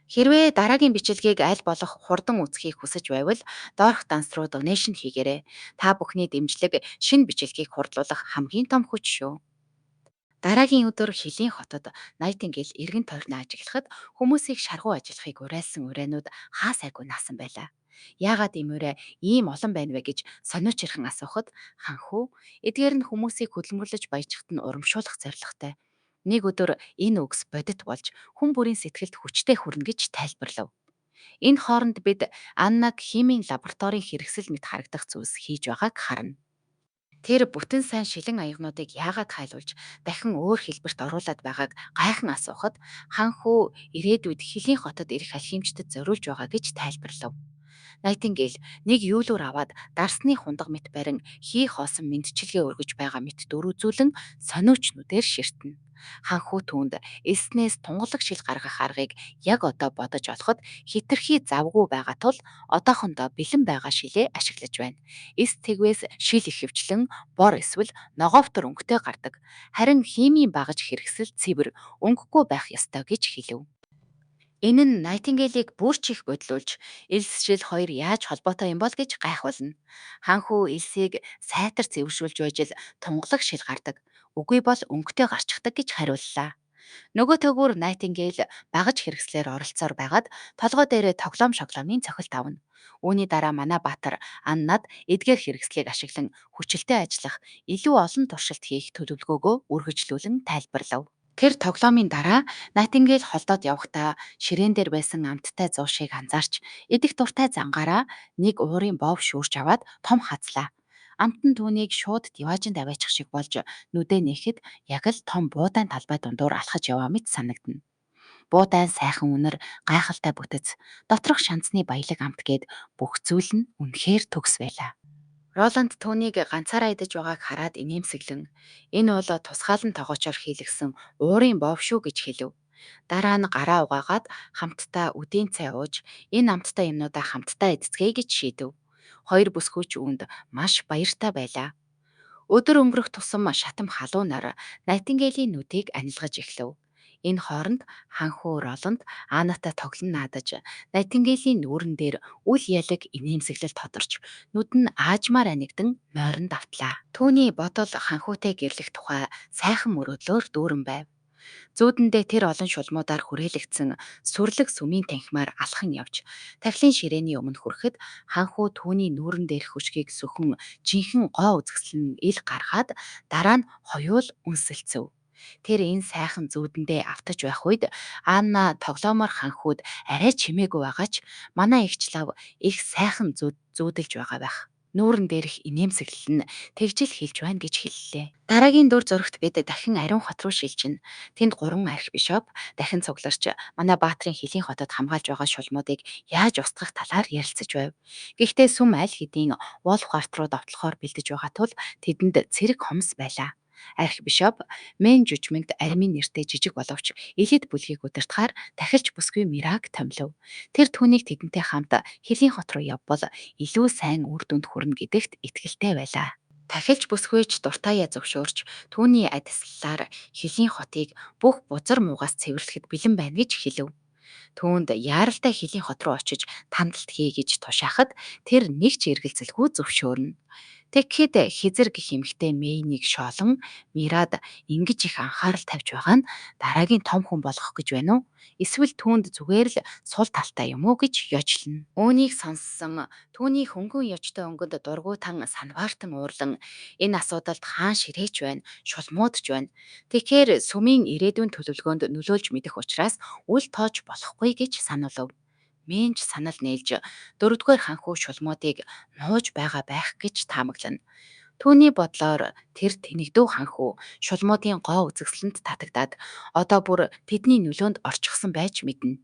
Хэрвээ дараагийн бичлэгийг аль болох хурдан үзхийг хүсэж байвал доорх данс руу донешн хийгээрэй. Та бүхний дэмжлэг шинэ бичлэгийг хурдлуулах хамгийн том хүч шүү. Дараагийн өдөр Хилийн хотод Найтингейл эргэн тойрноо ажиглахад хүмүүсийг шаргуу ажиллахыг уриалсан урианууд хаа сайгүй наасан байлаа. Яагаад ийм ураа ийм олон байна вэ гэж сониучирхан асуухад ханхүү эдгээр нь хүмүүсийг хөдөлмөрлөж баяжихад нь урамшуулах зорилготой. Нэг өдөр энэ үгс бодит болж хүн бүрийн сэтгэлд хүчтэй хүрнэ гэж тайлбарлав. Энэ хооронд бид Аннаг химийн лабораторийн хэрэгсэл мэт харагдах зүйлс хийж байгааг харна. Тэр бүтэн сайн шилэн аягнуудыг яагаад хайлуулж дахин өөр хэлбэрт оруулаад байгааг гайхан асуухад ханхүү ирээдүйд Хилийн хотод ирэх алхимчдад зориулж байгаа гэж тайлбарлав. Найтингейл нэг юулуур аваад дарсны хундаг мэт барин хий хоосон мэдчилгээ өргөж байгаа мэт дөрвзүүлэн сониучнуудээр ширтэнэ. Ханхүү түүнд эснээс тунгалаг шил гаргах аргыг яг одоо бодож олоход хитрхи завгүй байгаа тул одоохондоо бэлэн байгаа шилээ ашиглаж байна. Эс тэгвээс шил ихэвчлэн бор эсвэл ногоовтор өнгөтэй гардаг. Харин химийн багаж хэрэгсэл цэвэр өнгөгүй байх ёстой гэж хэлв. Энэ нь Найтингейлийг бүр ч их бодлуулж, элс шил хоёр яаж холбоотой юм бол гэж гайхуулна. Ханхүү элсийг сайтар цэвэршүүлж байж л тунгалаг шил гардаг. Үгүй бол өнгөтэй гарчдаг гэж хариуллаа. Нөгөө төгөөр Найтингейл багаж хэрэгслээр оролцоор байгаад толгой дээрээ тоглоом шоглоомын цохилт авна. Үүний дараа манай баатар Аннад эдгээр хэрэгслийг ашиглан хүчилтэй ажиллах, илүү олон туршилт хийх төлөвлөгөөгөө үргэлжлүүлэн тайлбарлав. Тэр тоглоомын дараа Найтингейл холдоод явахдаа ширээн дээр байсан амттай зуушийг анзаарч идэх дуртай зангаараа нэг уурын боов шүүрч аваад том хазлаа. Амт нь түүнийг шууд диваажинд аваачих шиг болж нүдэ нээхэд яг л том буудаан талбай дундуур алхаж яваа мэт санагдана. Буудаан сайхан үнэр гайхалтай бүтэц, доторх шанцны баялаг амт гээд бүх зүйл нь үнэхээр төгс байлаа. Роланд түүнийг ганцаараа идэж байгааг хараад инээмсэглэн энэ бол тусгаалan тогоочоор хийлгсэн уурын бов шүү гэж хэлв. Дараа нь гараа угаагаад хамтдаа үдийн цай ууж энэ амттай юмнуудаа хамтдаа эцгээе гэж шийдэв. Хоёр бүсгүйч үүнд маш баяртай байлаа. Өдөр өнгөрөх тусам шатам халуунаар Найтингелийн нүдийг анилгаж эхлэв. Энэ хооронд ханхүү Роланд Анатай тоглон наадаж Найтингелийн нүүрэн дээр үл ялэг инээмсэглэл тодорч нүд нь аажмаар анигдан морин давтлаа. Түүний бодол ханхүүтэй гэрлэх тухай сайхан мөрөөдлөөр дүүрэн байв. Зүүдэндээ тэр олон шулмуудаар хүрээлэгдсэн сүрлэг сүмийн танхимаар алхан явж тахилын ширээний өмнө хүрэхэд ханхүү түүний нүүрэн дээрх хүчгийг сөхөн жинхэнэ гоо үзэсгэлэн ил гаргаад дараа нь хоёул үнсэлцэв. Тэр энэ сайхан зүүдэндээ автаж байх үед Анна тоглоомоор ханхүүд арай чимээгүй байгаа ч манай эгч лав их сайхан зүүдэлж байгаа байх. Нүүрэн дээрх инээмсэглэл нь тэгжил хэлж байна гэж хэллээ. Дараагийн дүр зурагт бид дахин Ариун хот руу шилжинэ. Тэнд 3 архибишоп дахин цугларч манай баатрын Хилийн хотод хамгаалж байгаа шулмуудыг яаж устгах талаар ярилцаж байв. Гэхдээ сүм аль хэдийн Волфгарт руу довтлохоор бэлдэж байгаа тул тэдэнд цэрэг хомс байлаа. Архибишоп Мен жужмигт Аримын нэртэй жижиг боловч элид бүлгийг удирдахаар тахилч бүсгүй Мираг томлов. Тэр түүнийг тэдэнтэй хамт Хилийн хот руу явбал илүү сайн үр дүнд хүрнэ гэдэгт итгэлтэй байлаа. Тахилч бүсгүйч дуртаяа зөвшөөрч түүний адислалаар Хилийн хотыг бүх бузар муугаас цэвэрлэхэд бэлэн байна гэж хэлв. Түүнд яаралтай Хилийн хот руу очиж тандалт хий гэж тушаахад тэр нэг ч эргэлзэлгүй зөвшөөрнө. Тэгэхэд хизэр гэх эмэгтэй Мэйнийг шоолон Мирад ингэж их анхаарал тавьж байгаа нь дараагийн том хүн болгох гэж байна уу? Эсвэл түүнд зүгээр л сул талтай юм уу гэж ёжлно. Үүнийг сонссон түүний хөнгөн ёчтой өнгөнд дургуутан санваартан уурлан энэ асуудалд хаан ширээч байна, шулмуудч байна. Тэгэхээр сүмийн ирээдүйн төлөвлөгөөнд нөлөөлж мэдэх учраас үл тоож болохгүй гэж сануулв. Менж санал нээлж 4-р ханхүү шулмуудыг нууж байгаа байх гэж таамаглана. Түүний бодлоор тэр тэнэгдүү ханхүү шулмуудын гоо үзэсгэлэнт татагдаад одоо бүр тэдний нөлөөнд орчихсон байж мэднэ.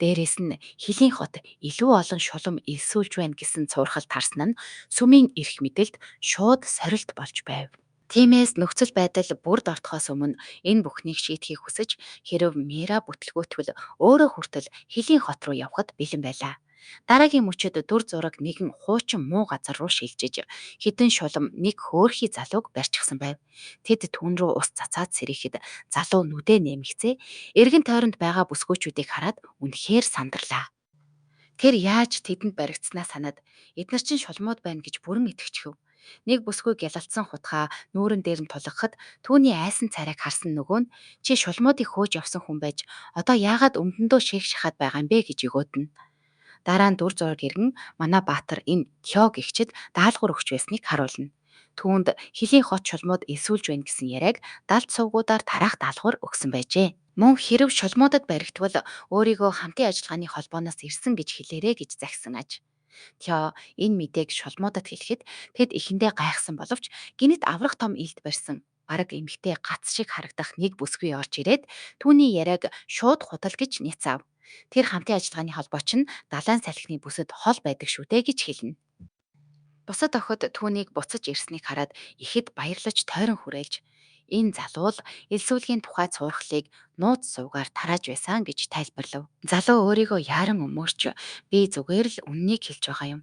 Дээрээс нь Хилийн хот илүү олон шулам элсүүлж байна гэсэн цуурхал тарсан нь сүмийн эрх мэдэлд шууд сорилт болж байв. Тиймээс нөхцөл байдал бүрд ортохоос өмнө энэ бүхнийг шийдэхийг хүсэж хэрэв Мира бүтлгүүтвэл өөрөө хүртэл Хилийн хот руу явхад бэлэн байлаа. Дараагийн мөчөд дүр зураг нэгэн хуучин муу газар руу шилжиж хідэн шулам нэг хөөрхий залууг барьчихсан байв. Тэд түүн рүү ус цацаад сэрэхэд залуу нүдэ нэмэгцээ эргэн тойронд байгаа бүсгүйчүүдийг хараад үнэхээр сандарлаа. Тэр яаж тэдэнд баригдсанаа санаад эдгээр чинь шулмууд байна гэж бүрэн итгэчихв. Нэг бүсгүй гялалцсан хутгаа нүүрэн дээр нь тулгахад түүний айсан царайг харсан нөгөө нь чи шулмуудыг хөөж явсан хүн байж одоо яагаад өмдөндөө шээх шахаад байгаа юм бэ гэж өгөөднө. Дараа нь дүр зураг иргэн манай баатар энэ Тёг гихчэд даалгавар өгч байсныг харуулна. Түүнд хөлийн хот шулмууд элсүүлж байна гэсэн яриаг далд сувгуудаар тараах даалгавар өгсөн байжээ. Мөн хэрэв шулмуудад баригдвал өөрийгөө хамтын ажиллагааны холбооноос ирсэн гэж хэлээрэ гэж захисан аж. Тё энэ мэдээг шулмуудад хэлэхэд тэд эхэндээ гайхсан боловч гинэт аврах том илд барьсан бараг эмхтэй гац шиг харагдах нэг бүсгүй орж ирээд түүний яриаг шууд худал гэж няцаав. Тэр хамтын ажиллагааны холбооч нь далайн салхины бүсэд хол байдаг шүү дээ гэж хэлнэ. Бусад охид түүнийг буцаж ирснийг хараад ихэд баярлаж тойрон хүрээлж энэ залуу л элсүүлгийн тухай цуурхлыг нууц сувгаар тарааж байсан гэж тайлбарлав. Залуу өөрийгөө яаран өмөрч би зүгээр л үннийг хэлж байгаа юм.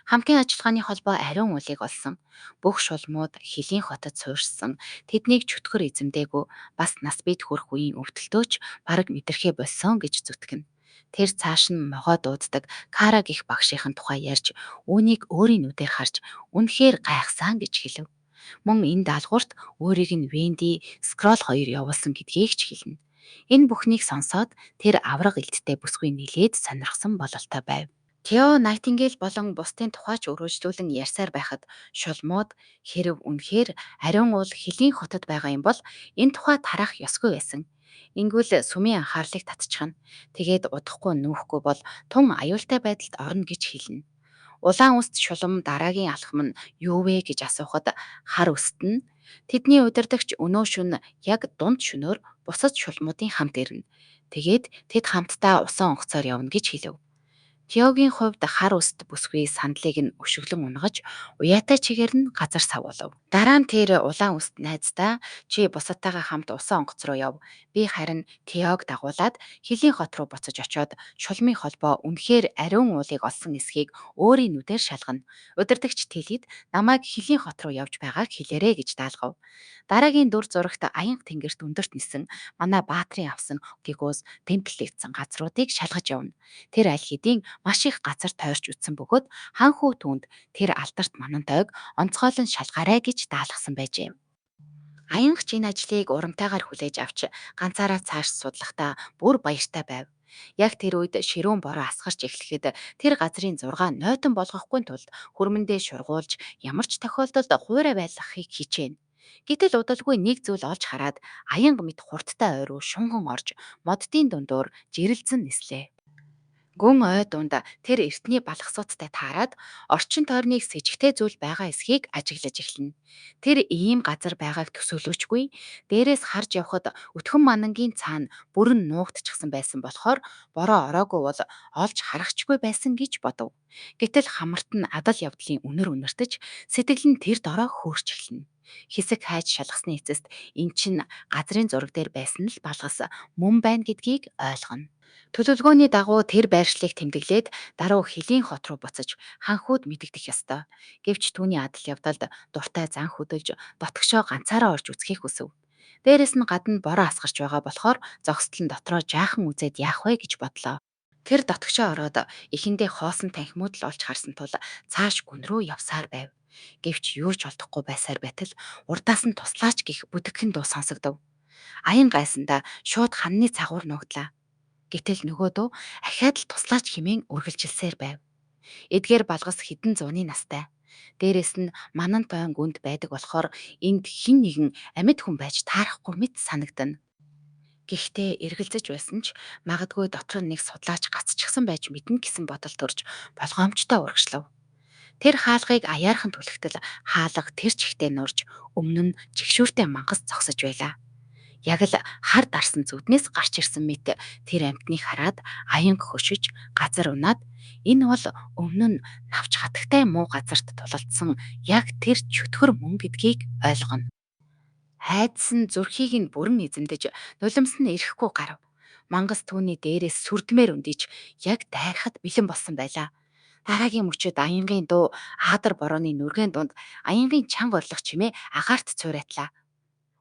Хамтын ажиллагааны холбоо ариун уулыг олсон. Бүх шулмууд хөлийн хотод суурьшсан. Тэднийг чөтгөр эзэмдээгүй бас нас бид хүрэх үеийн өвдөлтөөч бараг мэдэрхээ болсон гэж зүтгэн. Тэр цааш нь могоо дууддаг Кара гих багшийн тухай ярьж үүнийг өөрийн нүдээр харж үнэхээр гайхсан гэж хэлв. Мөн энэ даалгаварт өөрийг нь Венди Скрол хоёр явуулсан гэдгийг ч хэлнэ. Энэ бүхнийг сонсоод тэр авраг илттэй бүсгүй нилээд сонирхсон бололтой байв. Тео Найтингейл болон бусдын тухайч өргөжлүүлэн ярьсаар байхад шулмууд хэрв үнэхээр ариун уул хөлийн хотод байгаа юм бол энэ тухай тарах ёсгүй байсан. Ингүүл сүмийн анхаарлыг татчихна. Тэгээд удахгүй нүүхгүй бол тун аюултай байдалд орно гэж хэлнэ. Улаан үст шулам дараагийн алхам нь юу вэ гэж асуухад хар үст нь тэдний удирдагч өнөө шөнө яг дунд шөнөөр бусад шулмуудын хамт ирнэ. Тэгээд тэд хамтдаа усан онгоцоор явна гэж хэлв. Теогийн хувьд хар үст бүсгүй сандлыг нь өшөглөн унгаж уяатай чигээр нь газар савуулав. Дараа нь тэр улаан үст найздаа чи бусадтайгаа хамт усан онгоц руу яв. Би харин Теог дагуулад хөлийн хот руу буцаж очиод шулмын холбоо үнэхээр ариун уулыг олсон эсхийг өөрийн нүдээр шалгана. Удирдагч Телид намайг хөлийн хот руу явж байгааг хэлээрэ гэж даалгав. Дараагийн дүр зурагт аянга тэнгэрт өндөрт нисэн манай баатрын авсан тигөөс темплэгдсэн газруудыг шалгаж явна. Тэр аль хэдийн маш их газар тойрч үтсэн бөгөөд ханхүү түнд тэр алдарт манантайг онцгойлон шалгаарай гэж даалгасан байжээ. Аянгач энэ ажлыг урамтайгаар хүлээж авч ганцаараа цааш судлахдаа бүр баяртай байв. Яг тэр үед ширүүн бороо асгарч эхлэхэд тэр газрын 6 нойтон болгохгүй тулд хүрмэндээ шургуулж ямар ч тохиолдолд хуурай байлгахыг хичээнэ. Гэтэл удалгүй нэг зүйл олж хараад аянга мэд хурдтай ой руу шунган орж моддын дундуур жирэлзэн нислээ. Гүн ой дунд тэр эртний балгасуудтай таарад орчин тойрныг с ิจ гтэй зүйл байгаа эсхийг ажиглаж эхэлнэ. Тэр ийм газар байгааг төсөөлөжгүй. Дээрээс харж явхад өтгөн манангийн цаана бүрэн нуугдчихсан байсан болохоор бороо ороогүй бол олж харахчгүй байсан гэж бодов. Гэтэл хамарт нь адал явдлын үнэр үнэртэж сэтгэл нь тэр дороо хөөрч эхэлнэ. Хэсэг хайж шалгасны эцэст эн чин газрын зураг дээр байсан л балгас мөн байна гэдгийг ойлгоно. Төлөвлөгөөний дагуу тэр байршлыг тэмдэглээд даруй хөлийн хот руу буцаж ханхүүд мэдэгдэх ёстой. Гэвч түүний адал явдалд дуртай зан хөдөлж дотгошоо ганцаараа орж үзхийг хүсв. Дээрээс нь гадна бороо асгарч байгаа болохоор зогсдол нь дотроо жаахан үзээд яах вэ гэж бодлоо. Тэр дотгошоо ороод эхэндээ хоосон танхимууд л олж харсан тул цааш гүн рүү явсаар байв. Гэвч юу ч олдохгүй байсаар байтал урдаас нь туслаач гих бүдгхэн дуу сонсогдов. Аян гайсандаа шууд ханны цагуур нуугдлаа. Гэтэл нөгөөдөө ахаад л туслаач хэмээн үргэлжилсээр байв. Эдгээр балгас хэдэн зууны настай. Дээрээс нь манан тойн гүнд байдаг болохоор энд хэн нэгэн амьд хүн байж таарахгүй мэт санагдана. Гэхдээ эргэлзэж байсан ч магадгүй дотор нь нэг судлаач гацчихсан байж мэднэ гэсэн бодол төрж болгоомжтой урагшлав. Тэр хаалгыг аяархан түлхтэл хаалга тэр чихтэй нурж өмнө нь чигшүүртэй мангас зогсож байлаа. Яг л хар дарсан зүднээс гарч ирсэн мэт тэр амьтныг хараад аянг хөшөж газар унаад энэ бол өмнө нь навч хатагтай муу газарт тулалдсан яг тэр чөтгөр мөн гэдгийг ойлгоно. Хайдсан зүрхийг нь бүрэн эзэмдэж нулимс нь ирэхгүй гарав. Мангас түүний дээрээс сүрдмээр өндийч яг дайрахад бэлэн болсон байлаа. Дараагийн мөчөд аянгийн дуу аадар борооны нүргэн дунд аянгийн чанга орлох чимээ агаарт цуурайтлаа.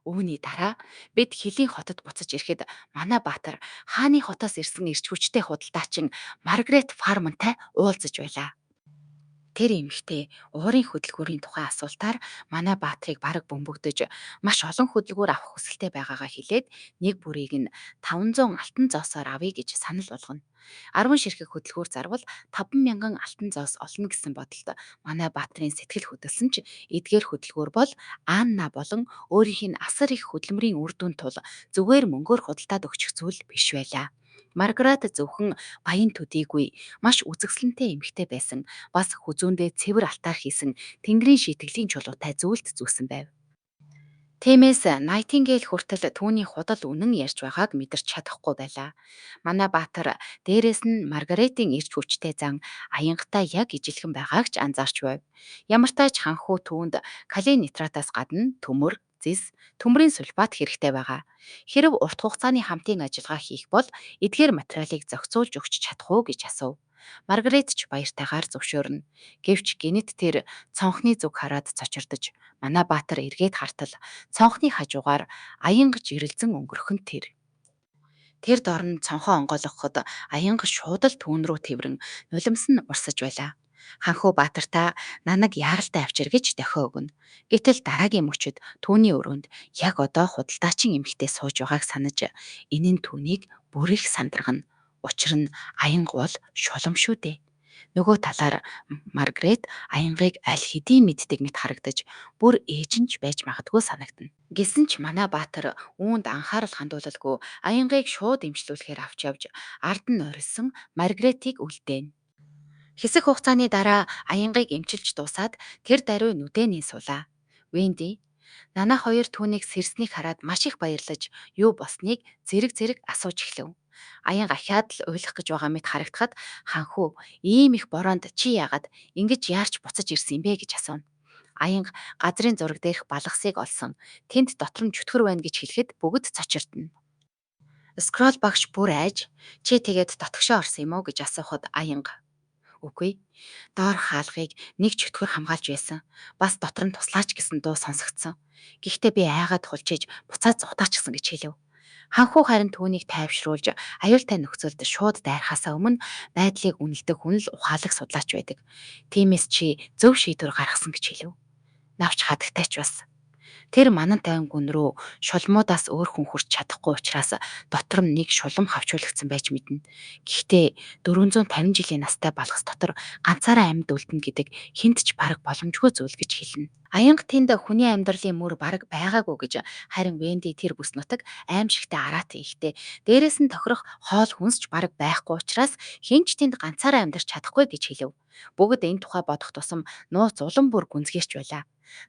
Үүний дараа бид Хилийн хотод буцаж ирэхэд манай баатар хааны хотоос ирсэн ирч хүчтэй худалдаачин Маргарет Фармантай уулзаж байлаа. Тэр эмэгтэй уурын хөдөлгүүрийн тухай асуултаар манай баатрыг бараг бөмбөгдөж маш олон хөдөлгүүр авах хүсэлтэй байгаагаа хэлээд нэг бүрийг нь 500 алтан зоосоор авъя гэж санал болгоно. 10 ширхэг хөдөлгүүр зарвал 5,000 алтан зоос олно гэсэн бодолд манай баатрын сэтгэл хөдлсөн ч эдгээр хөдөлгүүр бол Анна болон өөрийнх нь асар их хөдөлмөрийн үр дүн тул зүгээр мөнгөөр худалдаад өгчих зүйл биш байлаа. Маргарет зөвхөн баян төдийгүй маш үзэсгэлэнтэй эмэгтэй байсан. Бас хүзүүндээ цэвэр алтаар хийсэн тэнгэрийн шитгэлийн чулуутай зүйлд зүүсэн байв. Тиймээс Найтингейл хүртэл түүний худал үнэн ярьж байгааг мэдэрч чадахгүй байлаа. Манай баатар дээрээс нь Маргаретийн ирч хүчтэй зан аянгатай яг ижилхэн байгааг ч анзаарч байв. Ямар тач ханхүү түүнд калий нитратаас гадна төмөр, зис, төмрийн сульфат хэрэгтэй байгаа. Хэрэв урт хугацааны хамтын ажиллагаа хийх бол эдгээр материалыг зохицуулж өгч чадах уу гэж асуув. Маргарет ч баяртайгаар зөвшөөрнө. Гэвч гинэт тэр цонхны зүг хараад цочирдож манай баатар эргээд хартал цонхны хажуугаар аянга жирэлзэн өнгөрөх нь тэр. Тэр дорн цонхоо онгойлгоход аянга шуудал түүн рүү тэрвэн нулимс нь урсаж байлаа. Ханхүү баатартаа нанаг яаралтай авчир гэж дохио өгнө. Гэтэл дараагийн мөчөд түүний өрөөнд яг одоо худалдаачин эмэгтэй сууж байгааг санаж энэ нь түүнийг бүр их сандрагна. Учир нь аянга бол шулам шүү дээ. Нөгөө талаар Маргарет аянгыг аль хэдийн мэддэг мэт харагдаж бүр ээжинж байж магадгүй санагдана. Гэсэн ч манай баатар үүнд анхаарал хандуулалгүй аянгыг шууд имжлүүлэхээр авч явж ард нь орилсон Маргаретийг үлдээн. Хэсэг хугацааны дараа аянгийг эмчилж дуусаад тэр даруй нүдэний суулаа. Венди Нана хоёр түүнийг сэрснийг хараад маш их баярлаж юу болсныг зэрэг зэрэг асууж эхлэв. Аян ахаад л уйлах гэж байгаа мэт харагдахад ханхүү ийм их бороонд чи яагаад ингэж яарч буцаж ирсэн юм бэ гэж асууна. Аянг газрын зураг дээрх балгасыг олсон. Тэнд дотор нь чөтгөр байна гэж хэлэхэд бүгд цочирдно. Скрол багш бүр айж чи тэгээд дотгошоо орсон юм уу гэж асуухад аянга үгүй. Доор хаалгыг нэг чөтгөр хамгаалж байсан. Бас дотор нь туслаач гэсэн дуу сонсогдсон. Гэхдээ би айгаад хулчиж буцаад зугатаач гэсэн гэж хэлв. Ханхүү харин түүнийг тайвшруулж аюултай нөхцөлд шууд дайрахаасаа өмнө байдлыг үнэлдэг хүн л ухаалаг судлаач байдаг. Тиймээс чи зөв шийдвэр гаргасан гэж хэлв. Навч хадагтай ч бас. Тэр манан тайван гүн рүү шулмуудаас өөр хүн хүрч чадахгүй учраас дотор нь нэг шулам хавчуулагдсан байж мэднэ. Гэхдээ 450 жилийн настай балгас дотор ганцаараа амьд үлдэнэ гэдэг хинт ч бараг боломжгүй зүйл гэж хэлнэ. Аянга тэнд хүний амьдралын мөр бараг байгаагүй гэж харин Венди тэр бүс нутаг аимшигтай араатай ихтэй дээрээс нь тохирох хоол хүнсч бараг байхгүй учраас хинч тэнд ганцаараа амьдарч чадахгүй гэж хэлв. Бүгд энэ тухай бодох тусам нууц улам бүр гүнзгийрч байлаа.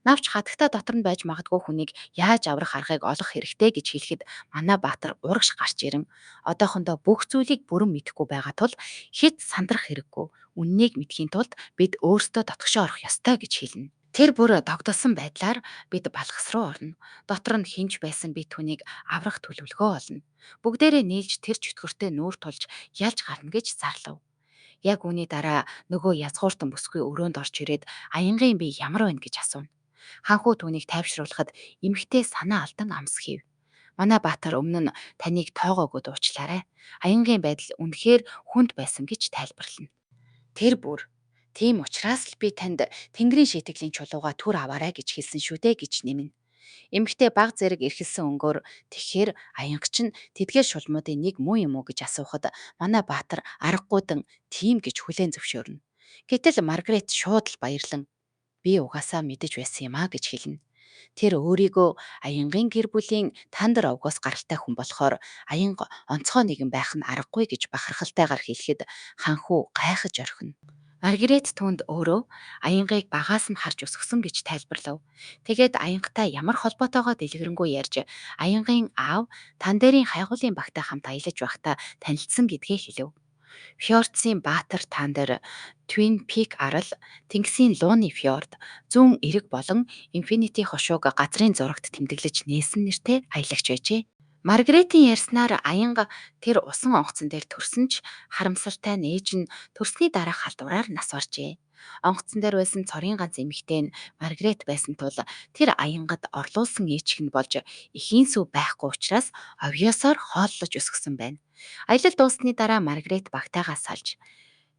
Навч хатагта дотор нь байж магадгүй хүнийг яаж аврах аргыг олох хэрэгтэй гэж хэлэхэд манай баатар урагш гарч ирэн одоохондоо бүх зүйлийг бүрэн мэдэхгүй байгаа тул хэд сандрах хэрэггүй. Үннийг мэдхийн тулд бид өөрсдөө дотгошоо орох ёстой гэж хэлнэ. Тэр бүр догдолсон байдлаар бид балгас руу орно. Дотор нь хинж байсан би түүнийг аврах төлөвлөгөө олно. Бүгдээрээ нийлж тэр чөтгөртөө нүүр тулж ялж гарна гэж зарлав. Яг үүний дараа нөгөө язгууртан бүсгүй өрөөнд орж ирээд аянгийн би ямар байна гэж асууна. Ханхүү түүнийг тайвшруулахад эмэгтэй санаа алдан амс хийв. Манай баатар өмнө нь таныг тоогоогоо дуучлаарай. Аянгийн байдал үнэхээр хүнд байсан гэж тайлбарлана. Тэр бүр тийм учраас л би танд тэнгэрийн шитгэлийн чулууга түр аваарай гэж хэлсэн шүү дээ гэж нэмнэ. Эмэгтэй баг зэрэг эрхэлсэн өнгөөр тэгэхээр аянга чинь тэдгээр шулмуудын нэг муу юм уу гэж асуухад манай баатар аргагүйдан тийм гэж хүлээн зөвшөөрнө. Гэтэл Маргарет шууд л баярлан би угаасаа мэдэж байсан юм а гэж хэлнэ. Тэр өөрийгөө аянгийн гэр бүлийн тандар овгоос гаралтай хүн болохоор аянга онцгой нэгэн байх нь аргагүй гэж бахархалтайгаар хэлэхэд ханхүү гайхаж орхино. Маргарет түүнд өөрөө аянгийг багаас нь харж өсгсөн гэж тайлбарлав. Тэгээд аянгатай ямар холбоотойгоо дэлгэрэнгүй ярьж аянгийн аав Тандерийн хайгуулын багтай хамт аялаж байхдаа танилцсан гэдгээ хэлв. Фьордсын Баатар Тандер, Твин Пик арал, Тэнгисийн Лууны фьорд, зүүн эрэг болон Инфинити хошууг газрын зурагт тэмдэглэж нээсэн нэртэй аялагч байжээ. Маргаретийн ярьснаар аянга тэр усан онгоцон дээр төрсөн ч харамсалтай нээж нь төрсний дараах халдвараар нас баржээ. Онгоцон дээр байсан цорын ганц эмэгтэй нь Маргарет байсан тул тэр аянгад орлуулсан ээчих нь болж эхийн сүв байхгүй учраас овёосоор хооллож өсгсөн байна. Аялал дуусны дараа Маргарет багтаагаа салж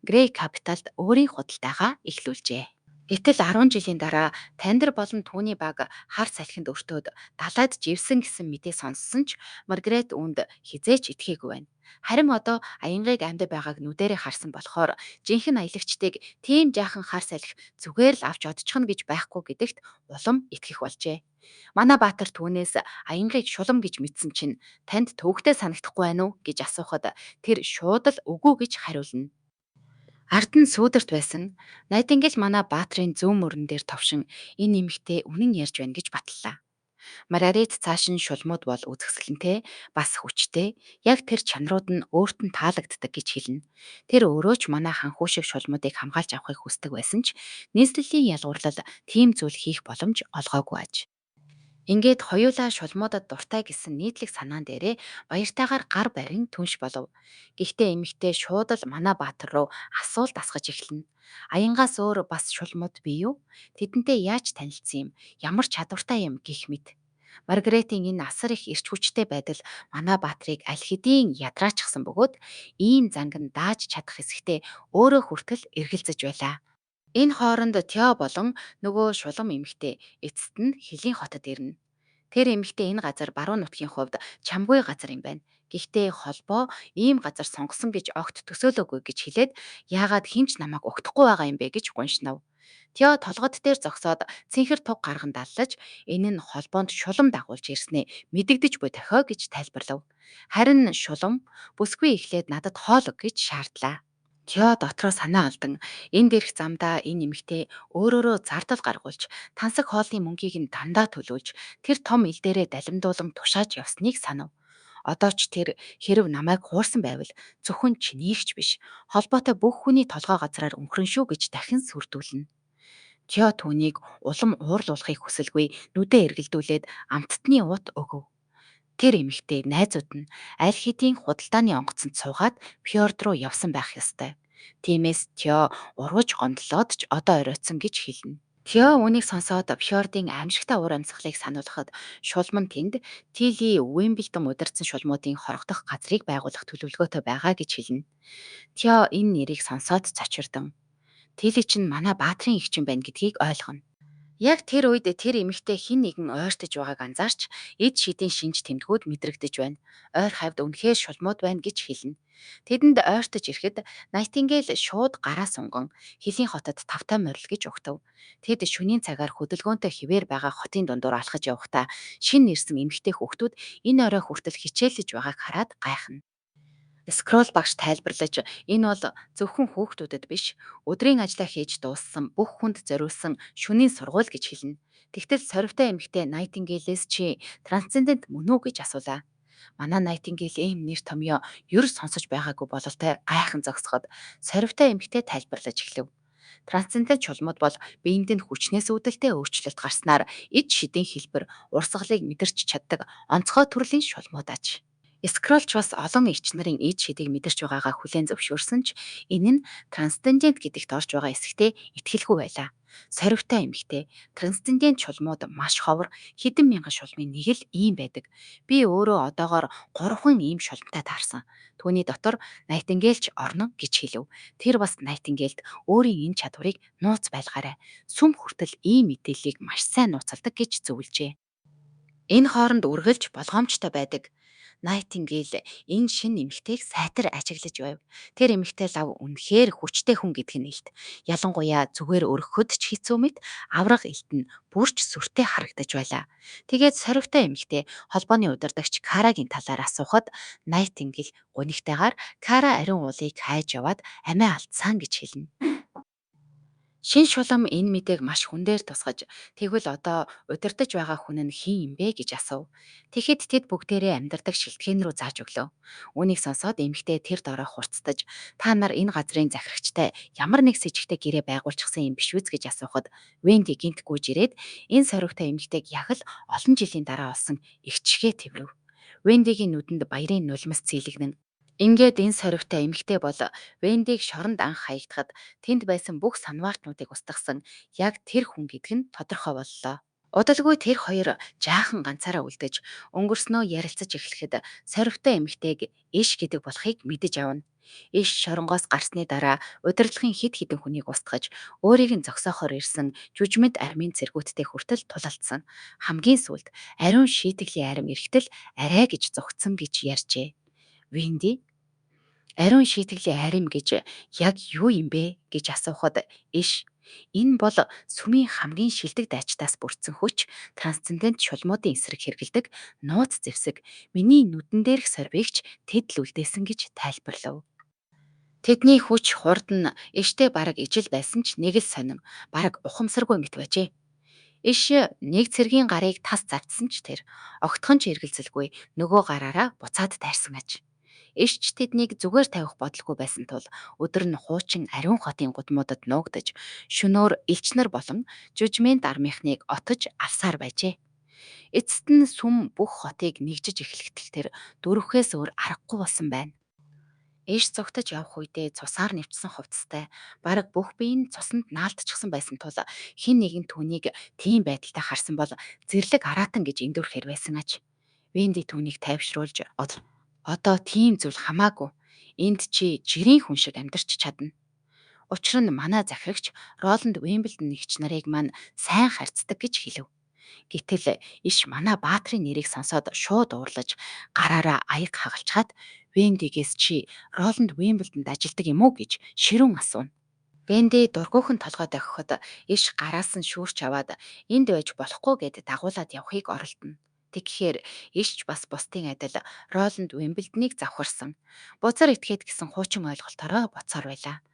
Грей капиталд өөрийн худалдаага эхлүүлжээ. Гэтэл 10 жилийн дараа Таньдар болон түүний баг хар салхинд өртөөд далайд живсэн гэсэн мэдээ сонссон ч Маргарет үүнд хизээч итгээгүй байна. Харин одоо аянгыг амьд байгааг нүдэрээ харсан болохоор жинхэнэ аялагчдыг тийм жаахан хар салхи зүгээр л авч одчихно гэж байхгүй гэдэгт улам итгэх болжээ. Манай Баатар түүнээс аянгыг шулам гэж мэдсэн чинь танд төвөгтэй санагдахгүй байна уу гэж асуухад тэр шууд л үгүй гэж хариулна. Ард нь сүүдэрт байсан. Найтингейл манай Баатрын зүүн мөрөн дээр товшин энэ нэмэгтээ үнэн ярьж байна гэж батллаа. Маргарет цааш нь шулмууд бол үзэсгэлэнтэй, бас хүчтэй, яг тэр чанарууд нь өөрт нь таалагддаг гэж хэлнэ. Тэр өөрөө ч манай ханхуу шиг шулмуудыг хамгаалж авахыг хүсдэг байсан ч нийслэлийн ялгуурлал тийм зүйл хийх боломж олгоогүй аж. Ингээд хоёулаа шулмуудад дуртай гэсэн нийтлэг санаан дээрээ баяртайгаар гар барин түнш болов. Гэхдээ эмэгтэй шууд л манай Баатар руу асуулт асгаж эхэлнэ. Аянгаас өөр бас шулмууд бий юу? Тэдэнтэй яаж танилцсан юм? Ямар чадвартай юм гэх мэт. Маргаретийн энэ асар их эрч хүчтэй байдал манай Баатрыг аль хэдийн ядраачихсан бөгөөд ийм занган дааж чадах хэсэгтээ өөрөө хүртэл эргэлзэж байлаа. Энэ хооронд Тео болон нөгөө шулам эмэгтэй эцэст нь Хөлийн хотод ирнэ. Тэр эмэгтэй энэ газар баруун нутгийн хувьд чамгүй газар юм байна. Гэхдээ холбоо ийм газар сонгосон гэж огт төсөөлөөгүй гэж хэлээд яагаад хинч намайг угтахгүй байгаа юм бэ гэж гуншнав. Тео толгод дээр зогсоод цэнхэр туг гарган даллаж энэ нь холбоонд шулам дагуулж ирснээ мэдэгдэж буй дохио гэж тайлбарлав. Харин шулам бүсгүй эхлээд надад хоол өг гэж шаардлаа. Тео дотроо санаа алдан энэ дээрх замдаа энэ нэмэгтээ өөрөөрөө зардал гаргуулж тансаг хоолны мөнгийг нь дандаа төлүүлж тэр том ил дээрээ далимдуулан тушааж явсныг санав. Одоо ч тэр хэрв намайг хуурсан байвал зөвхөн чинийгч биш холбоотой бүх хүний толгой газраар өнгөрөн шүү гэж дахин сүрдүүлнэ. Тео түүнийг улам уурлуулахыг хүсэлгүй нүдээ эргэлдүүлээд амттны ут өгөв. Тэр эмэгтэй найзууд нь аль хэдийн худалдааны онгоцонд суугаад фьорд руу явсан байх ёстой. Тиймээс Тео ургаж гомдлоод ч одоо оройтсон гэж хэлнэ. Тео үүнийг сонсоод фьордын аимшигтай уур амьсгалыг сануулхад шулман тэнд Тили Уимблдон удирдсан шулмуудын хорогдох газрыг байгуулах төлөвлөгөөтэй байгаа гэж хэлнэ. Тео энэ нэрийг сонсоод цочирдон. Тили чинь манай Баатрин эгчин байна гэдгийг ойлгоно. Яг тэр үед тэр эмэгтэй хэн нэгэн ойртож байгааг анзаарч эд шидийн шинж тэмдгүүд мэдрэгдэж байна. Ойр хавьд үнэхээр шулмууд байна гэж хэлнэ. Тэдэнд ойртож ирэхэд Найтингейл шууд гараа сунган Хөлийн хотод тавтай морил гэж угтав. Тэд шөнийн цагаар хөдөлгөөнтэй хിവэр байгаа хотын дундуур алхаж явахдаа шин нэрсэн эмэгтэй хүүхдүүд энэ орой хүртэл хичээлж байгааг хараад гайхна. Скролл багш тайлбарлаж энэ бол зөвхөн хүүхдүүдэд биш өдрийн ажлаа хийж дууссан бүх хүнд зориулсан шөнийн сургууль гэж хэлнэ. Тэгтэл сорвитой эмэгтэй Найтингейлээс чи трансцендент мөн үү гэж асуулаа. Манай Найтингейл ийм нэр томьёо ер сонсож байгаагүй бололтой гайхан зогсоход сорвитой эмэгтэй тайлбарлаж эхлэв. Трансцендент чулмууд бол биед нь хүчнээс үүдэлтэй өөрчлөлт гарснаар эд шидийн хэлбэр урсгалыг мэдэрч чаддаг онцгой төрлийн шулмууд аж. Скролч бас олон эрч нарын эд шидийг мэдэрч байгаагаа хүлээн зөвшөөрсөн ч энэ нь трансцендент гэдэгт орж байгаа эсэгтээ итгэлгүй байлаа. Сорвитой эмэгтэй трансцендент чулмууд маш ховор хэдэн мянган шулмын нэг л ийм байдаг. Би өөрөө одоогоор 3 ийм шулмтай таарсан. Түүний дотор Найтингейлч орно гэж хэлв. Тэр бас Найтингейлд өөрийн энэ чадварыг нууц байлгаарай. Сүм хүртэл ийм мэдээллийг маш сайн нууцалдаг гэж зөвлөжээ. Энэ хооронд үргэлж болгоомжтой байдаг. Найтингейл энэ шин эмэгтэйг сайтар ажиглаж байв. Тэр эмэгтэй лав үнэхээр хүчтэй хүн гэдг нь илт. Ялангуяа зүгээр өргөхөд ч хэцүү мэт авраг илт нь бүрч сүртэй харагдаж байлаа. Тэгээд сорвитой эмэгтэй холбооны удирдагч Карагийн талаар асуухад Найтингейл гунигтайгаар Кара ариун уулыг хайж яваад амиа алдсан гэж хэлнэ. Шин шулам энэ мэдээг маш хүн дээр тусгаж тэгвэл одоо удирдах байгаа хүн нь хэн юм бэ гэж асуув. Тэгэхэд тэд бүгдээрээ амьдардаг шилтгэн рүү зааж өглөө. Үүнийг сонсоод эмэгтэй тэр дорой хурцтаж та нар энэ газрын захирагчтай ямар нэг с ิจ гтэй гэрээ байгуулчихсан юм биш үз гэж асуухад Венди гинт гүйж ирээд энэ соригтой эмэгтэйг яг л олон жилийн дараа олсон эгчгээ тэврэв. Вендигийн нүдэнд баярын нулимс цэглэгнэн. Ингээд энэ соригтой эмэгтэй бол Вендиг шоронд анх хаягдахад тэнд байсан бүх санваартнуудыг устгасан яг тэр хүн гэдг нь тодорхой боллоо. Удалгүй тэр хоёр жаахан ганцаараа үлдэж өнгөрснөө ярилцаж эхлэхэд соригтой эмэгтэйг иш гэдэг болохыг мэдэж авна. Иш шоронгоос гарсны дараа удирдлагын хид хідэн хүнийг устгаж өөрийг нь зогсоохоор ирсэн жүжмэд армийн цэргүүдтэй хүртэл тулалдсан. Хамгийн сүүлд ариун шийтглийн арим эрэхтэл арай гэж зогтсон гэж ярьжээ. Венди ариун шийтглийн арим гэж яг юу юм бэ гэж асуухад иш энэ бол сүмийн хамгийн шилдэг дайчдаас бүрдсэн хүч, трансцендент шулмуудын эсрэг хэрэгэлдэг нууц зэвсэг, миний нүдэн дээрх сорвигч тэд л үлдээсэн гэж тайлбарлав. Тэдний хүч хурд нь иштэй бараг ижил байсан ч нэг л сонин, бараг ухамсаргүй мэт байжээ. Иш нэг цэргийн гарыг тас завдсан ч тэр огтхон ч эргэлзэлгүй нөгөө гараараа буцаад тайрсан аж. Ишч тэднийг зүгээр тавих бодлого байсан тул өдөр нь хуучин ариун хотын гудмуудад нуугдаж шөнөөр элчнэр болон жүжмент армийнхныг отож алсаар байжээ. Эцэст нь сүм бүх хотыг нэгжиж эхлэхдээ тэр дөрөвхөөс өөр аргагүй болсон байна. Иш зогтож явах үедээ цусаар нэвчсэн хувцастай бараг бүх бие нь цуснд наалтчихсан байсан тул хэн нэгэн түүнийг тийм байдалтай харсан бол зэрлэг араатан гэж эндүрхэр байсан аж. Венди түүнийг тайвшруулж одоо тийм зүйл хамаагүй. Энд чи жирийн хүн шиг амьдарч чадна. Учир нь манай захирагч Роланд Уимблдон нэгч нарыг маань сайн харьцдаг гэж хэлв. Гэтэл иш манай баатрын нэрийг сонсоод шууд уурлаж гараараа аяг хагалчаад Вендигээс чи Роланд Уимблдонд ажилдаг юм уу гэж ширүүн асууна. Венди дургүйхэн толгой дохиход иш гараас нь шүүрч аваад энд байж болохгүй гэд дагуулад явахыг оролдоно. Тэгэхээр ишч бас бусдын адил Роланд Уимблдоныг завхарсан. Бузар этгээд гэсэн хуучин ойлголтоороо боцоор байлаа.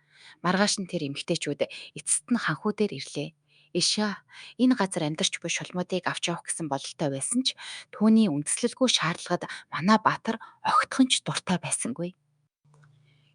Маргааш нь тэр эмгтээчүүд эцэст нь ханхүүдээр ирлээ. Ишаа энэ газар амьдарч буй шулмуудыг авч явах гэсэн бололтой байсан ч түүний үндэслэлгүй шаардлагад манай баатар огтхон ч дуртай байсангүй.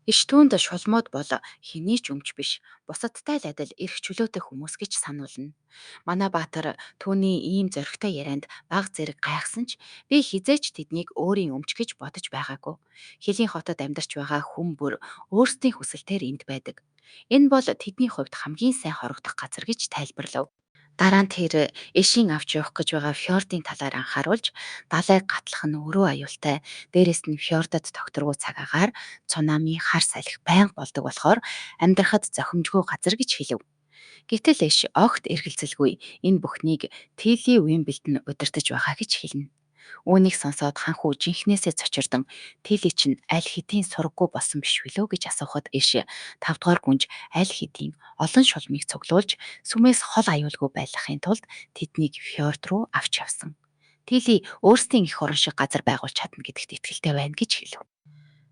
Иш түүнд шулмууд бол хэний ч өмч биш. Бусадтай л адил эрх чөлөөтэй хүмүүс гэж сануулна. Манай баатар түүний ийм зоригтой ярианд баг зэрэг гайхсан ч би хизээч тэднийг өөрийн өмч гэж бодож байгаагүй. Хэлийн хотод амьдарч байгаа хүн бүр өөрсдийн хүсэлтээр энд байдаг. Энэ бол тэдний хувьд хамгийн сайн хорогдох газар гэж тайлбарлав. Дараа нь тэр эшийн авч явах гэж байгаа фьордын талаар анхааруулж далайг гатлах нь өрөө аюултай. Дээрээс нь фьордод тогтворгүй цаг агаар цунами хар салхи байнга болдог болохоор амьдрахад зохимжгүй газар гэж хэлв. Гэтэл эш огт эргэлзэлгүй энэ бүхнийг Тили Уимблдон удирдах байгаа гэж хэлнэ. Үүнийг сонсоод ханхүү жинхнээсээ цочирдон Тили чинь аль хэдийн сургаггүй болсон биш билүү гэж асуухад иш 5 дугаар гүнж аль хэдийн олон шулмыг цуглуулж сүмээс хол аюулгүй байлгахын тулд тэднийг фьорд руу авч явсан. Тили өөрсдийн их орон шиг газар байгуулж чадна гэдэгт итгэлтэй байна гэж хэлв.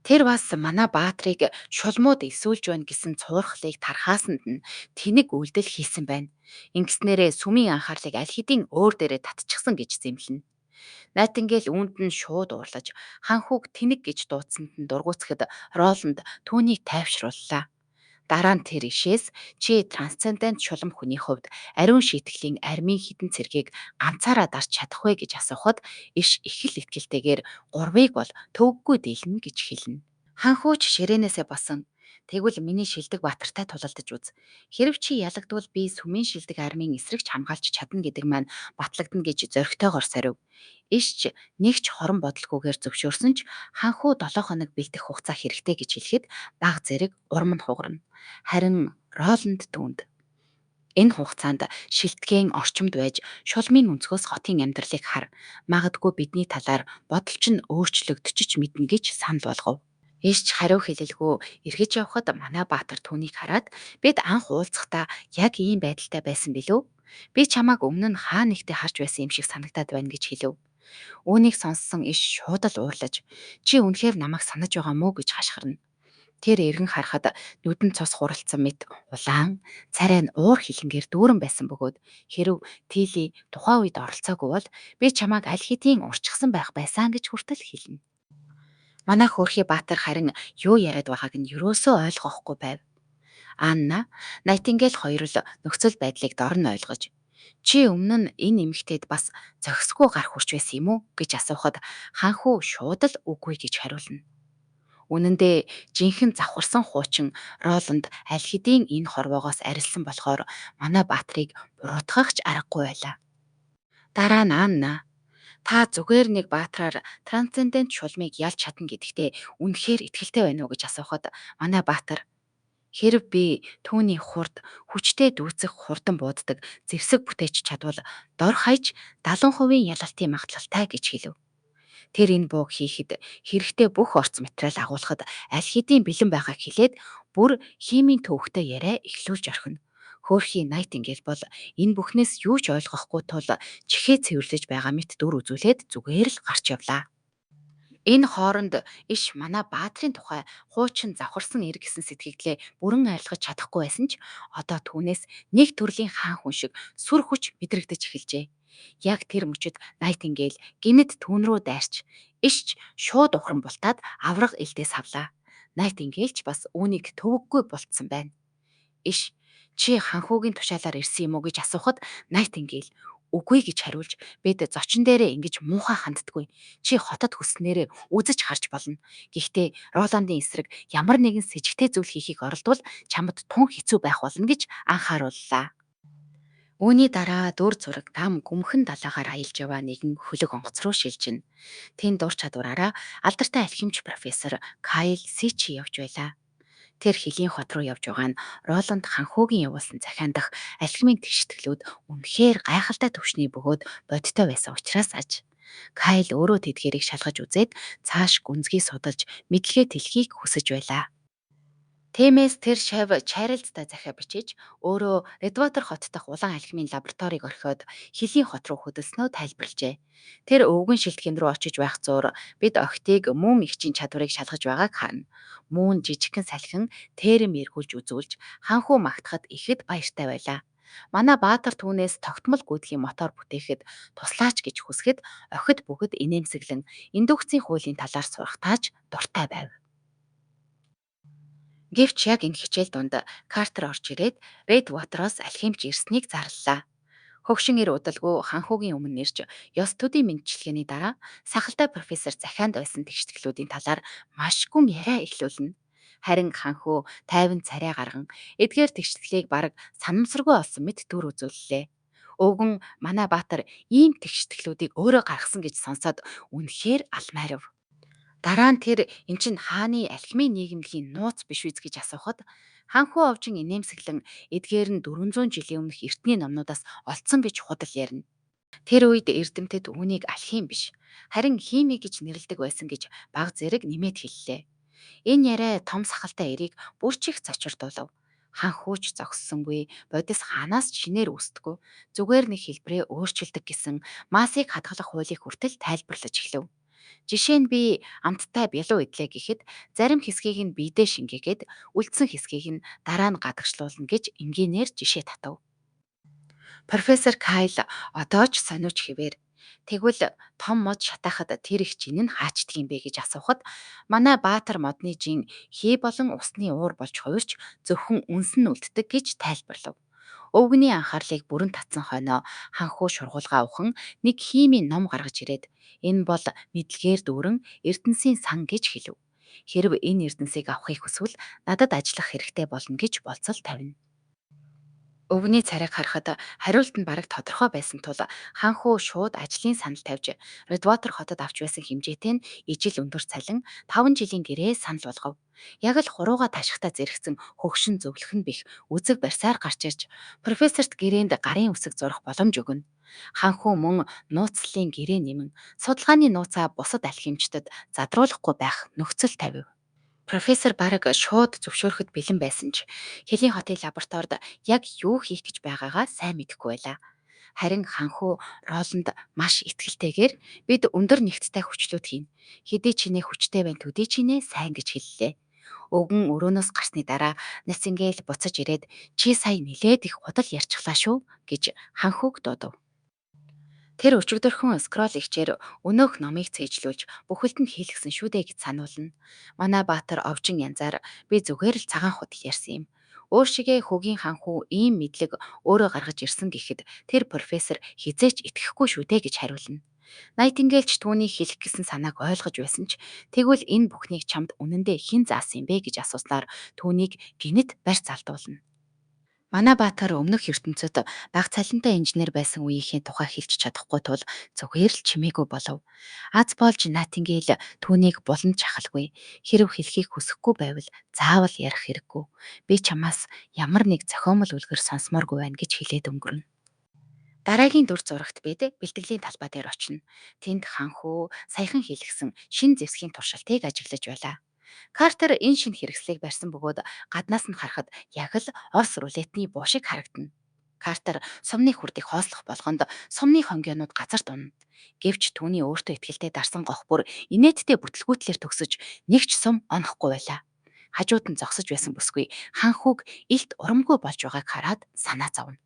Тэр бас манай баатрыг шулмууд эсүүлж байна гэсэн цуурхлыг тархаасанд нь тэнэг үйлдэл хийсэн байна. Ингэснээрээ сүмийн анхаарлыг аль хэдийн өөр дээрээ татчихсан гэж зэмлэнэ. Найтингейл үүнд нь шууд уурлаж ханхүүг тэнэг гэж дуудсанд нь дургуутсахад Роланд түүнийг тайвшрууллаа. Дараа нь тэр ишээс чи трансцендент шулам хүний хувьд ариун шийтглийн армийн хідэн цэргийг ганцаараа дарж чадах вэ гэж асуухад иш их л итгэлтэйгээр гурвыг бол төвөггүй дийлнэ гэж хэлнэ. Ханхууч ширээнээсээ босон. Тэгвэл миний шилдэг баатартай тулалдаж үз. Хэрв чи ялагдвал би сүмийн шилдэг армийн эсрэгч хамгаалж чадна гэдэг маань батлагдана гэж зоригтойгоор сорив. Ишч нэг ч хорон бодолгүйгээр зөвшөөрсөн ч ханхуу 7 хоног бэлдэх хугацаа хэрэгтэй гэж хэлэхэд баг зэрэг урам нь хугарна. Харин Роланд түүнд энэ хугацаанд шилтгэн орчимд байж шулмын өнцгөөс хотын амьдралыг хар. Магадгүй бидний талаар бодол чинь өөрчлөгдөж ч мэднэ гэж санал болгов. Ишч хариу хэлэлгүй эргэж явхад манай баатар түүнийг хараад бид анх уулзахдаа яг ийм байдалтай байсан билүү? Би чамааг өмнө нь хаа нэгтээ харж байсан юм шиг санагдаад байна гэж хэлв. Үүнийг сонссон иш шууд л уурлаж чи үнэхээр намайг санаж байгаа мó гэж хашгирна. Тэр эргэн харахад нүдэн цус хуралцсан мэт улаан, царай нь уур хилэнгээр дүүрэн байсан бөгөөд хэрв Тили тухайн үед оролцоогүй бол би чамааг аль хэдийн урчсан байх байсан гэж хүртэл хэлнэ. Манай хөөрхий баатар харин юу яриад байгааг нь юусоо ойлгохгүй байв. Анна, Найтингейл хоёр л нөхцөл байдлыг дор нь ойлгож Чи өмнө нь энэ эмэгтэйд бас зохисгүй гарах хүрч байсан юм уу гэж асуухад ханхуу шууд л үгүй гэж хариулна. Үнэн дээр жинхэнэ завхарсан хуучин Роланд аль хэдийн энэ хорвоогоос арилсан болохоор манай Баатрийг буруутгах ч аргагүй байлаа. Дараа нь Анна, та зүгээр нэг Баатраар трансцендент шулмыг ялж чадна гэдэгтээ үнэхээр итгэлтэй байна уу гэж асуухад манай Баатар, "Хэрэв би түүний хурд хүчтэй дүүцэх хурдан бууддаг зэвсэг бүтээч чадвал дор хаяж 70% ялалтын магадлалтай" гэж хэлв. Тэр энэ бууг хийхэд хэрэгтэй бүх орц материал агуулхад аль хэдийн бэлэн байгааг хэлээд бүр химийн төвөгтэй яриа эхлүүлж орхино. Хөөрхий Найтингейл бол энэ бүхнээс юу ч ойлгохгүй тул чихээ цэвэрлэж байгаа мэт дүр үзүүлээд зүгээр л гарч явлаа. Энэ хооронд иш манай Баатрийн тухай хуучин завхарсан ир гэсэн сэтгэгдлээ бүрэн арилгаж чадахгүй байсан ч одоо түүнээс нэг төрлийн хаан хүн шиг сүр хүч мэдрэгдэж эхэлжээ. Яг тэр мөчид Найтингейл гинэд түүн рүү дайрч ишч шууд ухран бултаад авраг элдээс хавлаа. Найтингейл ч бас үүнийг төвөггүй болтсон байна. Иш, чи ханхуугийн тушаалаар ирсэн юм уу гэж асуухад Найтингейл үгүй гэж хариулж бид зочин дээрээ ингэж муухай ханддаггүй. Чи хотод хүснээрээ үзэж харж болно. Гэхдээ Роландын эсрэг ямар нэгэн сэжигтэй зүйл хийхийг оролдвол чамд тун хэцүү байх болно гэж анхаарууллаа. Үүний дараа дүр зураг там гүмхэн далаагаар аялж яваа нэгэн хөлөг онгоц руу шилжинэ. Тэнд дур чадвараараа алдартай алхимч профессор Кайл Сичи явж байлаа. Тэр хөлийн хот руу явж байгаа нь Роланд ханхуугийн явуулсан захиан дах алхмын тэгшитгэлүүд үнэхээр гайхалтай төвшний бөгөөд бодтой байсан учраас аж. Кайл өөрөө тэдгэрийг шалгаж үзээд цааш гүнзгий судалж мэдлэгээ тэлхийг хүсэж байлаа. Тиймээс тэр шав Чарльзтай захиа бичиж өөрөө Редватер хот дахь улаан алхмын лабораторийг орхиод хөлийн хот руу хөдөлснөө тайлбарлажээ. Тэр өвгөн шилтгэн рүү очиж байх зуур бид охтыг мөн ихчийн чадварыг шалгаж байгааг харна. Мөн жижигхэн салхин тэрэм эргүүлж үзүүлж ханхуу магтахад ихэд баяртай байлаа. Манай Баатар түүнээс тогтмол гүйдэхийн мотор бүтээхэд туслаач гэж хүсгэд охид бүгд инээмсэглэн индукцийн хуулийн талаар сурахтааж дуртай байв. Гэвч яг энэ хичээл донд Картер орж ирээд Ред Ватероос алхимч ирснийг зарлалаа. Хөгшин ир удалгүй ханхуугийн өмнө нэрж ёс төдий мэдчилгээний дараа сахалтай профессор захианд байсан тэгшгэлүүдийн талаар маш гүн яриа эхлүүлнэ. Харин ханхуу тайван царай гарган эдгээр тэгшгэлийг бараг санамсаргүй олсон мэт дүр үзүүллээ. Өвгөн манай Баатар ийм тэгшгэлүүдийг өөрөө гаргасан гэж сонсоод үнэхээр алмайрав. Дараа нь тэр эн чин хааны алхмын нийгэмлэгийн нууц биш үз гэж асуухад ханхуу овжин инээмсэглэн эдгээр нь 400 жилийн өмнөх эртний номнуудаас олдсон гэж худал ярина. Тэр үед эрдэмтэд үүнийг алхим биш, харин хими гэж нэрлэдэг байсан гэж баг зэрэг нэмээд хэллээ. Энэ яриа том сахалтай эрийг бүр чих цочирдуулав. Ханхууч зогссонгүй, бодис ханаас ч шинээр үүсдэггүй, зүгээр нэг хэлбэрээ өөрчилдөг гэсэн масыг хадгалах хуулийг хүртэл тайлбарлаж эхлэв. Жишээ нь би амттай бялуу идлээ гэхэд зарим хэсгийг нь биедээ шингээгээд үлдсэн хэсгийг нь дараа нь гадагшлуулна гэж энгийнээр жишээ татав. Профессор Кайл одоо ч сониуч хэвээр тэгвэл том мод шатаахад тэр их жин нь хаачдаг юм бэ гэж асуухад манай Баатар модны жин хий болон усны уур болж хувирч зөвхөн үнс нь үлддэг гэж тайлбарлав. Өвгөний анхаарлыг бүрэн татсан хойноо ханхуу шургуулгаа ухан нэг химийн ном гаргаж ирээд энэ бол мэдлэгээр дүүрэн Эрдэнсийн сан гэж хэлв. Хэрв энэ Эрдэнсийг авахыг хүсвэл надад ажиллах хэрэгтэй болно гэж болцол тавина. Өвгөний царайг харахад хариулт нь бараг тодорхой байсан тул ханхуу шууд ажлын санал тавьж Редватер хотод авч байсан хэмжээтэй нь ижил өндөр цалин 5 жилийн гэрээ санал болгов. Яг л хурууга ташхтаа зэрэгцэн хөгшин зөвлөх нь бих үзэг барьсаар гарч ирж профессорт гэрээнд гарын үсэг зурах боломж өгнө. Ханхуу мөн нууцлалын гэрээ нэмэн судалгааны нууцаа бусад алхимчдад задруулахгүй байх нөхцөл тавив. Профессор бараг шууд зөвшөөрөхөд бэлэн байсан ч Хөлийн хотын лабораторид яг юу хийх гэж байгаагаа сайн мэдэхгүй байлаа. Харин ханхуу Роланд маш итгэлтэйгээр бид өндөр нэгттэй хүчлүүд хийн. Хэдий чинээ хүчтэй байна төдий чинээ сайн гэж хэллээ. Өвгөн өрөөнөөс гарсны дараа Нацингээл буцаж ирээд чи сая нилээд их худал ярьчихлаа шүү гэж ханхууг дуудав. Тэр өчигдөрхөн скрол ихчээр өнөөх номыг цээжлүүлж бүхэлд нь хийлгсэн шүү дээ гэж сануулна. Манай Баатар овжин янзаар би зүгээр л цагаан худал ярьсан юм. Өөршигээ хөгийн ханхуу ийм мэдлэг өөрөө гаргаж ирсэн гэхэд тэр профессор хизээч итгэхгүй шүү дээ гэж хариулна. Найтингейл ч түүний хэлэх гэсэн санааг ойлгож байсан ч тэгвэл энэ бүхнийг чамд үнэндээ хэн заасан юм бэ гэж асууснаар түүнийг гинэт барьц алдуулна. Манай Баатар өмнөх ертөнцид бага цалинтай инженер байсан үеийнхээ тухай хэлж чадахгүй тул зүгээр л чимээгүй болов. Аз болж Найтингейл түүнийг булан чахалгүй. Хэрв хэлхийг хүсэхгүй байвал заавал ярих хэрэггүй. Би чамаас ямар нэг зохиомол үлгэр сонсомооргүй байна гэж хэлээд өнгөрнө. Дараагийн дүр зурагт бид бэлтгэлийн талбай дээр очино. Тэнд ханхуу саяхан хэлгсэн шин зэвсгийн туршилтыг ажиглаж байлаа. Картер энэ шин хэрэгслийг барьсан бөгөөд гаднаас нь харахад яг л ос рулетний буу шиг харагдана. Картер сумны хүрдийг хоослох болгонд сумны хонгионууд газарт унана. Гэвч түүний өөртөө ихтэй дарсан гох бүр инээдтэй бүтлгүүтлэр төгсөж нэг ч сум онохгүй байлаа. Хажууд нь зогсож байсан бүсгүй ханхууг илт урамгүй болж байгааг хараад санаа зовно.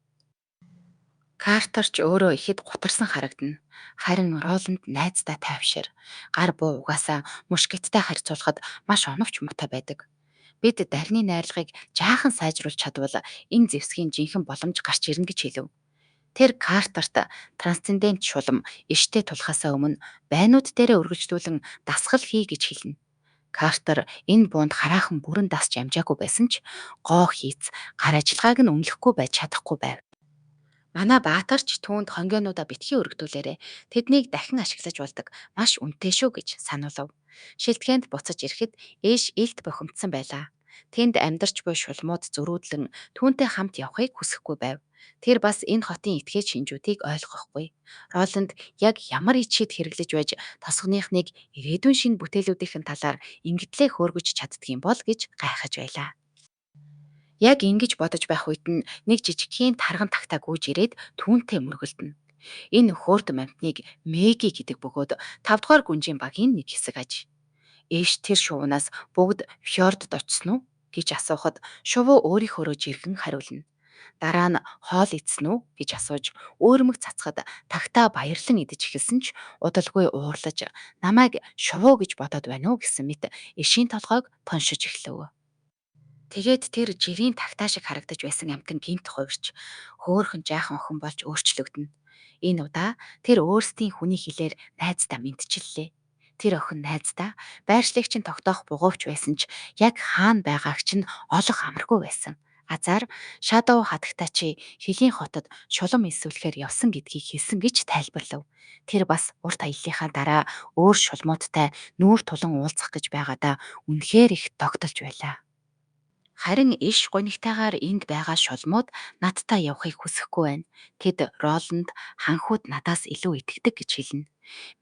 Картер ч өөрөө ихэд гутарсан харагдана. Харин Роланд найздаа тайвшир. Гар буу угаасаа мушкеттай харьцуулахад маш оновч муутай байдаг. Бид дарины найрлагыг жаахан сайжруулж чадвал энэ зэвсгийн жинхэнэ боломж гарч ирнэ гэж хэлв. Тэр Картерт трансцендент шулам иштэй тулахаасаа өмнө байнууд дээрээ өргөжлүүлэн дасгал хий гэж хэлнэ. Картер энэ буунд хараахан бүрэн дасч амжаагүй байсан ч гоо хийц гар ажиллагааг нь үнэлэхгүй байж чадахгүй байв. Манай Баатарч түүнд хонгионуудаа битгий өргөдүүлээрэ тэднийг дахин ашиглаж болдог маш үнэтэй шүү гэж сануулв. Шилтгэнд буцаж ирэхэд ээш илт бохимдсан байлаа. Тэнд амьдарч буй шулмууд зөрүүдлэн түүнтэй хамт явахыг хүсэхгүй байв. Тэр бас энэ хотын этгээд шинжүүдийг ойлгохгүй. Роланд яг ямар ичид хэрэглэж байж тосгоныхныг ирээдүйн шинэ бүтээлүүдийн талаар ингэтлээ хөөргөж чаддгийм бол гэж гайхаж байлаа. Яг ингэж бодож байх үед нь нэг жижигхэн тарган тагтаа гүйж ирээд түүнтэй мөргөлдөнө. Энэ хөөртөм амьтныг Меги гэдэг бөгөөд 5 дугаар гүнжийн багийн нэг хэсэг аж. Ээш тэр шувнаас бүгд фьордод очсон уу гэж асуухад шувуу өөрийнхөөрөө жиргэн хариулна. Дараа нь хоол идсэн үү гэж асууж өөрмөг цацхад тагтаа баярлан идэж эхэлсэн ч удалгүй уурлаж намайг шувуу гэж бодоод байна уу гэсэн мэт эшийн толгойг тоншиж эхлэв. Тэгээд тэр жирийн тагтаа шиг харагдаж байсан амтан гинт хувирч хөөхөн жаахан охин болж өөрчлөгдөнө. Энэ удаа тэр өөрсдийн хүний хэлээр найздаа мэдчиллээ. Тэр охин найздаа байршлагч нь тогтоох бугуйч байсан ч яг хаана байгааг чинь олох амаргүй байсан. Азар Шадоу хатагтаа чи хөлийн хотод шулам эсвэлэхээр явсан гэдгийг хэлсэн гэж тайлбарлав. Тэр бас урт аяллахаа дараа өөр шулмуудтай нүүр тулан уулзах гэж байгаадаа үнэхээр их тогтолж байлаа. Харин иш гонигтайгаар энд байгаа шулмууд надтай явахыг хүсэхгүй байна. Тэд Роланд ханхуд надаас илүү итгэдэг гэж хэлнэ.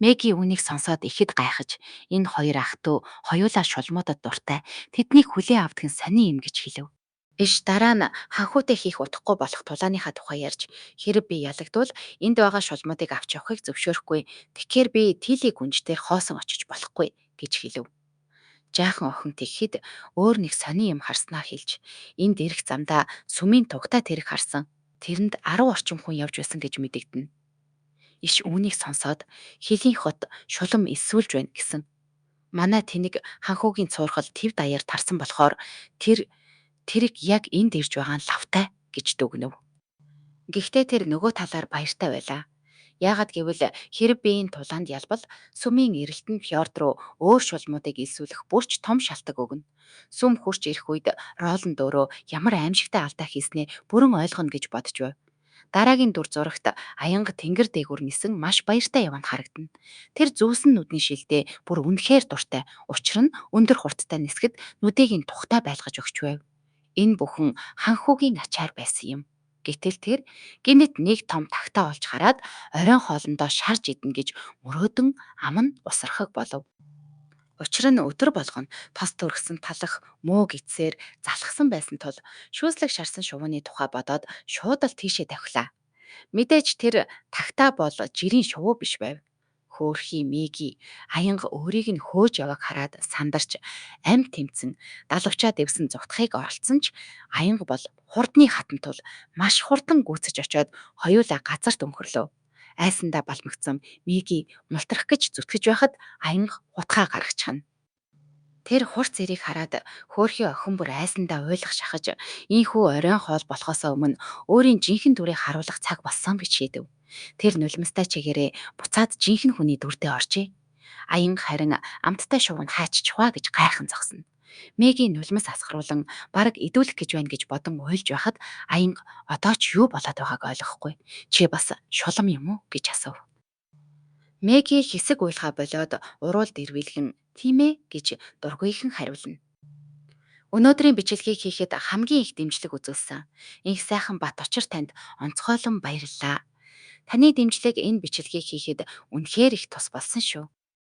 Меги үүнийг сонсоод ихэд гайхаж энэ хоёр ах トゥ хоёулаа шулмуудад дуртай. Тэднийг хүлээн авдаг нь сони юм гэж хэлв. Иш дараа нь ханхуутай хийх утгагүй болох тулааныхаа тухай ярьж хэрэг би ялагдвал энд байгаа шулмуудыг авч явахыг зөвшөөрөхгүй. Тэгэхээр би Тилийн гүнж дээр хоосон очиж болохгүй гэж хэлв. Жаахан охин тэгэхэд өөр нэг сони юм харснаа хэлж энд ирэх замдаа сүмийн тугтаа тэрэг харсан. Тэрэнд 10 орчим хүн явж байсан гэж мэдэгдэнэ. Иш үүнийг сонсоод хөлийн хот шулам эсвүүлж байна гэсэн. Манай тэнэг ханхуугийн цуурхал тэв даяар тарсан болохоор тэрэг яг энд ирж байгаа нь лавтай гэж дүгнэв. Гэхдээ тэр нөгөө талаар баяртай байлаа. Яагад гэвэл хэрэг биеийн тулаанд ялбал сүмийн эрэлтэн фьорд руу өөр шулмуудыг илсүүлэх бүрч том шалтак өгнө. Сүм хурч ирэх үед Роланд өөрөө ямар аимшигтай алдаа хийснээ бүрэн ойлгоно гэж бодож байв. Дараагийн дүр зурагт аянга тэнгэр дээгүүр нисэн маш баяртай яванд харагдана. Тэр зүүсэн нүдний шилдээ бүр үнэхээр дуртай. Учир нь өндөр хурдтай нисгэд нүдийг нь тухтай байлгаж өгч байв. Энэ бүхэн ханхуугийн ачаар байсан юм. Гэтэл тэр гинэт нэг том тагтаа олж хараад оройн хоолндоо шарж идэнэ гэж мөрөөдөн ам нь усрахаг болов. Учир нь өдөр болгоно тос төргсөн талах муу гидсээр залхсан байсан тул шүүслэг шарсан шувууны тухай бодоод шууд л тийшээ тавхилаа. Мэдээж тэр тагтаа бол жирийн шувуу биш байв. Хөөрхий Меги аянга өөрийг нь хөөж яваг хараад сандарч амь тэмцэн далавчаа дэвсэн зүгтхийг оролцсон ч аянга бол хурдны хатан тул маш хурдан гүйцэж очиод хоёулаа газарт өнхөрлөв. Айсандаа балмагцсан Меги мултрах гэж зүтгэж байхад аянга хутгаа гаргачихна. Тэр хурц зэрийг хараад хөөрхий охин бүр айсандаа уйлах шахаж "Ийхүү оройн хоол болохоосоо өмнө өөрийн жинхэнэ дүрийг харуулах цаг болсон" гэж шийдэв. Тэр нулимстай чигээрээ буцаад жинхэнэ хүний дүрдээ оржээ. Аян харин амттай шувуу нь хаач чухаа гэж гайхан зогсоно. Мэгийн нулимс асгаруулan бараг идүүлэх гэж байна гэж бодон уйлж байхад аян одоо ч юу болоод байгааг ойлгохгүй. "Чи бас шулам юм уу?" гэж асуув. Мэги хэсэг уйлахаа болоод уруулд ирвэлгэн "Тийм ээ" гэж дургүйхэн хариулна. Өнөөдрийн бичлэгийг хийхэд хамгийн их дэмжлэг үзүүлсэн. Инх сайхан бат очир танд онцгойлон баярлалаа. Таны дэмжлэг энэ бичлэгийг хийхэд үнэхээр их тус болсон шүү.